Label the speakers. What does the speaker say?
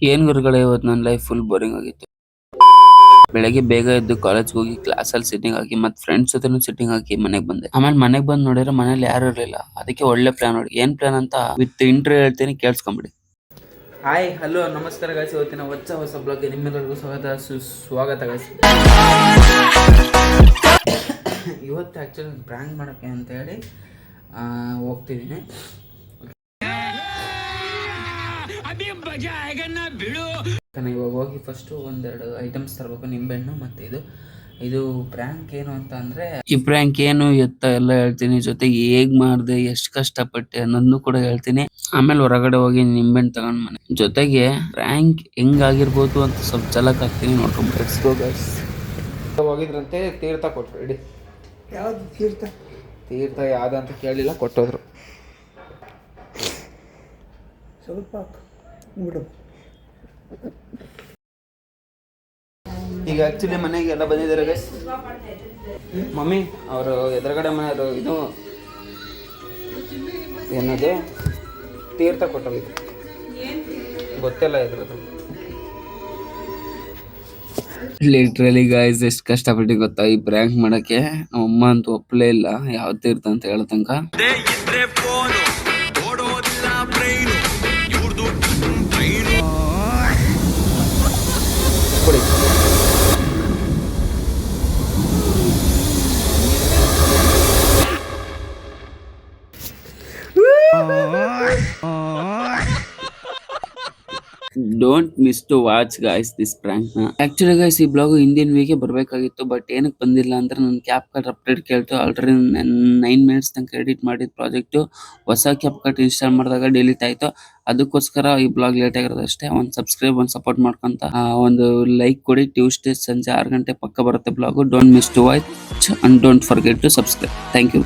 Speaker 1: ಏನ್ ಗುರುಗಳೇ ಇವತ್ತು ನನ್ನ ಲೈಫ್ ಫುಲ್ ಬೋರಿಂಗ್ ಆಗಿತ್ತು. ಬೆಳಗ್ಗೆ ಬೇಗ ಎದ್ದು ಕಾಲೇಜ್ಗೆ ಹೋಗಿ ಕ್ಲಾಸಲ್ಲಿ ಸಿಟ್ಟಿಂಗ್ ಆಗಿ ಮತ್ತೆ ಫ್ರೆಂಡ್ಸ್ ಜೊತೆನೂ ಸಿಟ್ಟಿಂಗ್ ಆಗಿ ಮನೆಗೆ ಬಂದೆ. ಆಮೇಲೆ ಮನೆಗೆ ಬಂದು ನೋಡಿದ್ರೆ ಮನೇಲಿ ಯಾರು ಇರಲಿಲ್ಲ. ಅದಕ್ಕೆ ಒಳ್ಳೆ ಪ್ಲಾನ್ ನೋಡಿ. ಏನ್ ಪ್ಲಾನ್ ಅಂತ ವಿತ್ ಇಂಟ್ರೋ ಹೇಳ್ತೀನಿ, ಕೇಳಿಸ್ಕೊಂಬಿಡಿ. ಹಾಯ್ ಹಲೋ ನಮಸ್ಕಾರ ಗಾಯ್ಸ್. ಇವತ್ತಿನ ಹೊಸ ಬ್ಲಾಗ್ಗೆ ನಿಮ್ಮೆಲ್ಲರಿಗೂ ಸ್ವಾಗತ ಗಾಯ್ಸ್. ಇವತ್ತು ಆ್ಯಕ್ಚುಲಿ ಪ್ರ್ಯಾಂಕ್ ಮಾಡೋಕ್ಕೆ ಅಂತ ಹೇಳಿ ಹೋಗ್ತಿದ್ದೀನಿ. ಇವಾಗ ಹೋಗಿ ಫಸ್ಟು ಒಂದೆರಡು ಐಟಮ್ಸ್ ತರಬೇಕು, ನಿಂಬೆಹಣ್ಣು ಮತ್ತು ಇದು ಪ್ರ್ಯಾಂಕ್ ಏನು ಅಂತ ಅಂದರೆ, ಈ ಪ್ರ್ಯಾಂಕ್ ಏನು ಎತ್ತ ಎಲ್ಲ ಹೇಳ್ತೀನಿ, ಜೊತೆಗೆ ಹೇಗ್ ಮಾಡಿದೆ, ಎಷ್ಟು ಕಷ್ಟಪಟ್ಟೆ ಅನ್ನೋದನ್ನು ಕೂಡ ಹೇಳ್ತೀನಿ. ಆಮೇಲೆ ಹೊರಗಡೆ ಹೋಗಿ ನಿಂಬೆಹಣ್ಣು ತಗೊಂಡು ಮನೆ ಜೊತೆಗೆ ಪ್ರ್ಯಾಂಕ್ ಹೆಂಗಾಗಿರ್ಬೋದು ಅಂತ ಸ್ವಲ್ಪ ಝಲಕ್ ಹಾಕ್ತೀನಿ, ನೋಡ್ಕೊಂಡ್ಬಿಟ್ಟು ಹೋಗಿದ್ರಂತೆ. ತೀರ್ಥ ಕೊಟ್ಟರು. ಇಡಿ ಯಾವ್ದು ತೀರ್ಥ ಯಾವ್ದಂತ ಕೇಳಿಲ್ಲ, ಕೊಟ್ಟೋದ್ರು. ಸ್ವಲ್ಪ ಬಿಡು. ಈಗ ಆ್ಯಕ್ಚುಲಿ ಮನೆಗೆ ಎಲ್ಲ ಬಂದಿದ್ದಾರೆ ಗೈಸ್. ಮಮ್ಮಿ ಅವರು ಎದುರುಗಡೆ ಮನೆಯವರು ಇದು ಏನದು ತೀರ್ಥ ಕೊಟ್ಟೋಗಿದ್ರು, ಗೊತ್ತಿಲ್ಲ ಇದ್ರದ್ದು. ಲಿಟ್ರಲಿ ಗಾಯ್ಸ್ ಎಷ್ಟು ಕಷ್ಟಪಟ್ಟು ಗೊತ್ತಾ ಈ ಪ್ರ್ಯಾಂಕ್ ಮಾಡಕ್ಕೆ. ನಮ್ಮಮ್ಮ ಅಂತೂ ಒಪ್ಪಲೇ ಇಲ್ಲ ಯಾವ ತೀರ್ಥ ಅಂತ ಹೇಳೋ ತನಕ. Don't miss to watch guys this prank ನ. ಆಕ್ಚುಲಿ ಗೈಸ್ ಈ ಬ್ಲಾಗ್ ಇಂಡಿಯನ್ ವೀಗೆ ಬರಬೇಕಾಗಿತ್ತು, ಬಟ್ ಏನಕ್ಕೆ ಬಂದಿಲ್ಲ ಅಂದ್ರೆ ನನ್ನ ಕ್ಯಾಪ್ ಕಟ್ ಅಪ್ಡೇಟ್ ಕೇಳ್ತು. ಆಲ್ರೆಡಿ 9 ಮಿನಿಟ್ಸ್ ತನಕ ಎಡಿಟ್ ಮಾಡಿದ ಪ್ರಾಜೆಕ್ಟ್ ಹೊಸ ಕ್ಯಾಪ್ ಕಟ್ ಇನ್ಸ್ಟಾಲ್ ಮಾಡಿದಾಗ ಡಿಲೀಟ್ ಆಯ್ತು. ಅದಕ್ಕೋಸ್ಕರ ಈ ಬ್ಲಾಗ್ ಲೇಟ್ ಆಗಿರೋದು ಅಷ್ಟೇ. ಒಂದು ಸಬ್ಸ್ಕ್ರೈಬ್, ಒಂದು ಸಪೋರ್ಟ್ ಮಾಡ್ಕೊಂತ ಒಂದು ಲೈಕ್ ಕೊಡಿ. ಟ್ಯೂಸ್ಡೇ ಸಂಜೆ 6 ಗಂಟೆ ಪಕ್ಕ ಬರುತ್ತೆ blog. Don't miss to watch and don't forget to subscribe. Thank you.